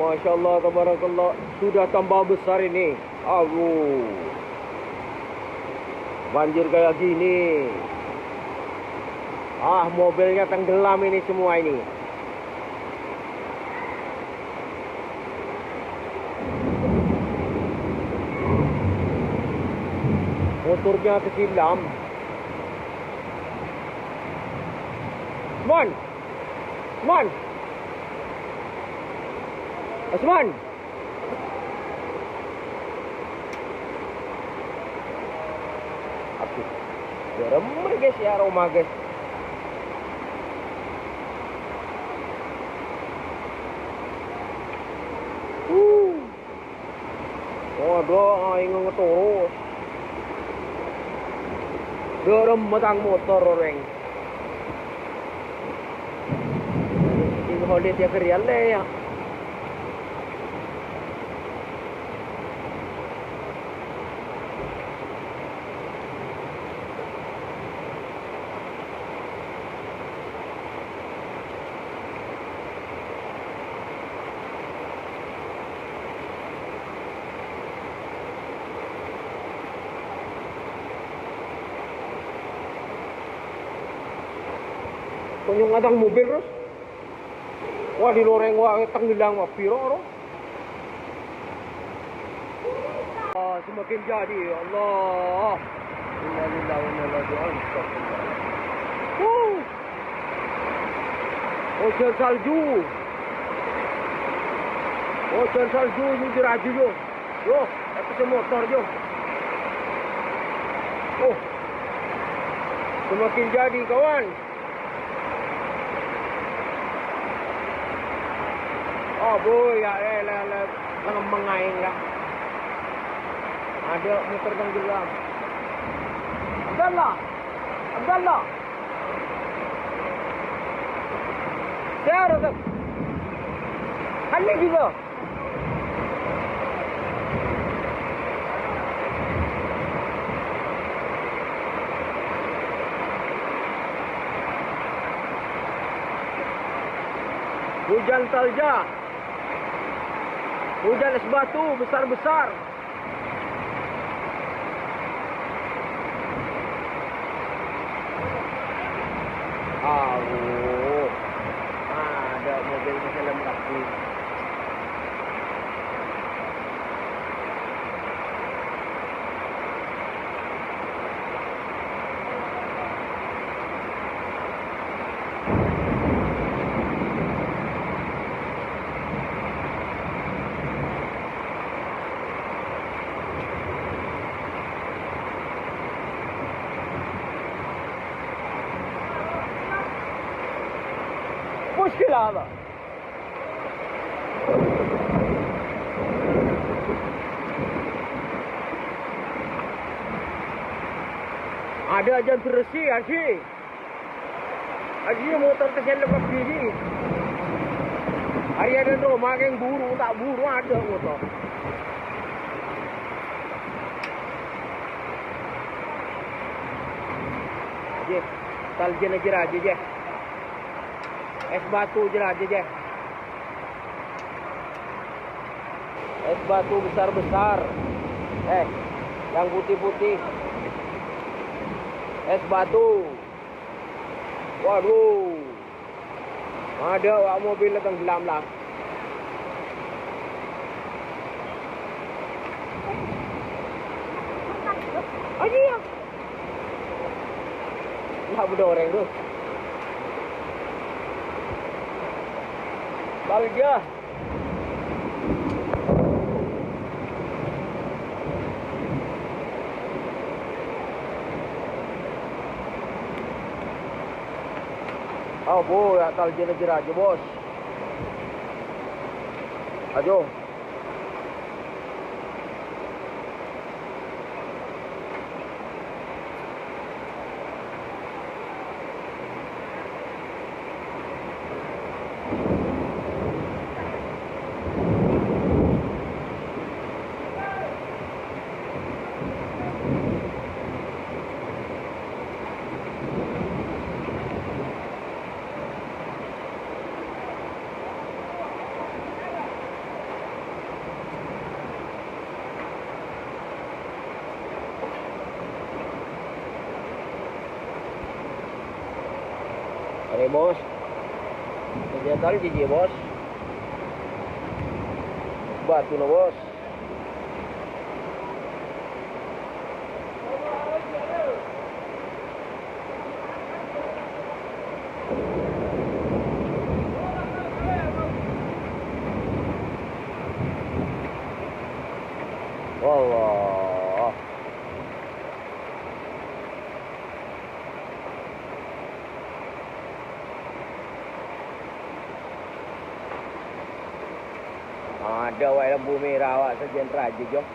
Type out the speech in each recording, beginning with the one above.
Masya Allah, tabarakallah. Sudah tambah besar ini. Aduh. Banjir kayak gini. Mobilnya tenggelam ini semua ini. Motornya kesilam. Osman. Aduh. Remeh guys ya, aroma guys. Waduh, aing ngeterus. Dorong metang motor orang. Ini holit ya kerian le ya. Konyong adang mobil terus. Wah di loreng wah tenggelam wah piro. Semakin jadi ya Allah. Innalillahi wa inna ilaihi raji'un. Ocean salju ini diraju yo. Yo, aku motor yo. Semakin jadi kawan. Boy, ya mengaing lah. Ada motor tenggelam. Abdallah. Siapa tu? Hani juga. Hujan salja. Hujan es batu besar-besar. Ada mobil keselam kaki. मुश्किल आवा ada aja bersih Haji motor keselap begini. Hari ada rumah yang buru tak buru ada motor. Je, taljen aja je. Es batu je. Es batu besar-besar. Yang putih-putih. Es batu. Waduh. Ada wak mobil tenggelam lah. Aji ya. Lah bedoreng tu. Balga. Oh boy, atal jena-jena aja bos. Ajo. bos. Kegiatan jiji bos. Batu na bos. Wallah. Ada awak lampu merah awak sejen raja jom.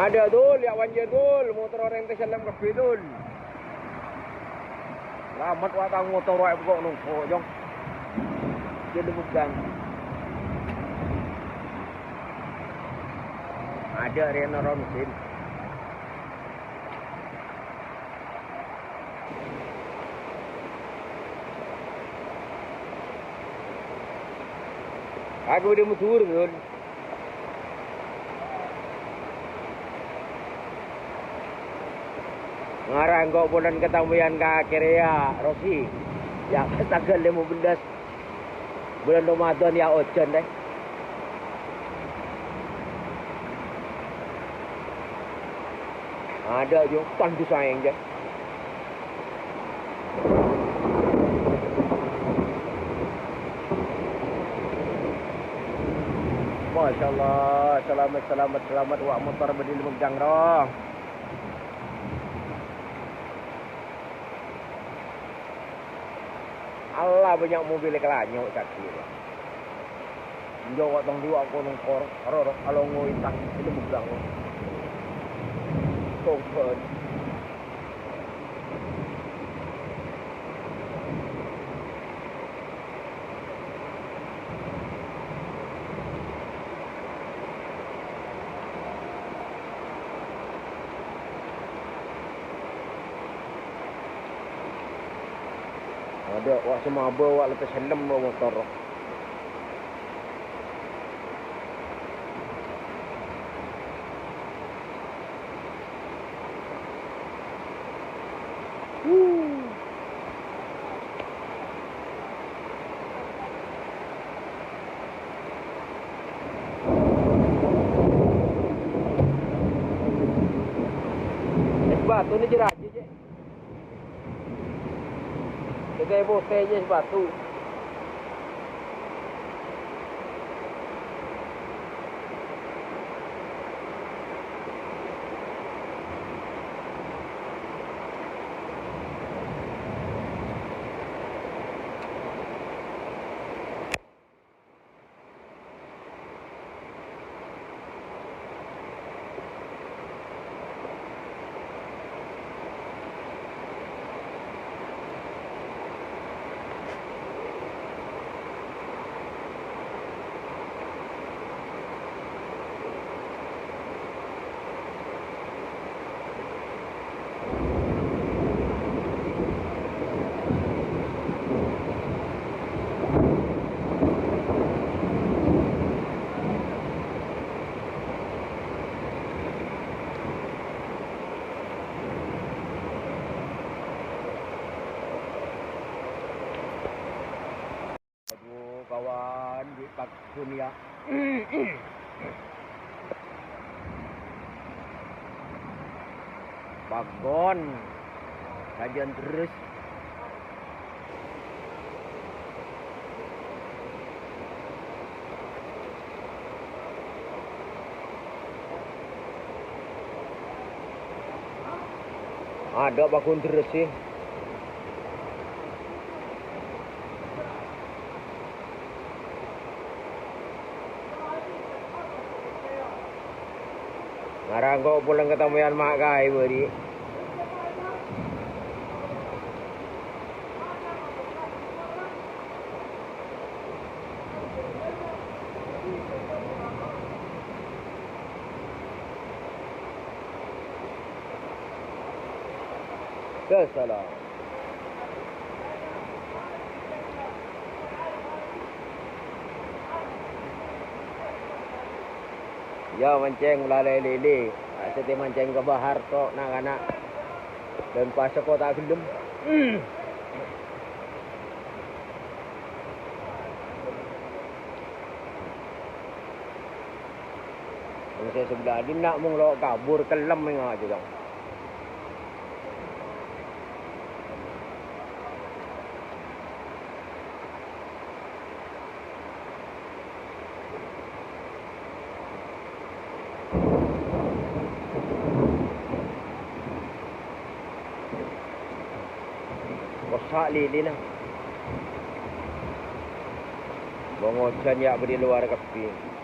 Ada dul, ya wanja dul, motor orientation dalam kafe dul. Lamat watang motor wae pokok nungko jong. Jadi bukan. Ada Reno Ronsin. Aku dia mutur dul. Ngarang kok bulan ketambahan ke Korea Rosi. Ya tanggal 15 bulan Ramadan ya ojen deh. Ada juga tandu sayang je. Masya Allah, selamat wak motor berdiri megang roh. Allah banyak mobil kelanyok kaki lah. Jauh tong dua aku nongkor, kalau ngoitang itu megang. Kompen. Ada wak semaba wak lepas helm motor. Batu ni jerat je. Kita bote je batu. Kawan di Pak Dunia. Bagon kajian terus. Ada bagon terus sih. Ngarang kok pulang ketemuan mak kai beri. Kesalah. Ya mancing melalui lele. Setiap mancing ke bahar tok nak-nak. Dan puasa kau tak gelem. Saya sebelah dia nak mengelak kabur kelam mengak je dong. Kosak lili lah. Bongocan ya beri luar kapi.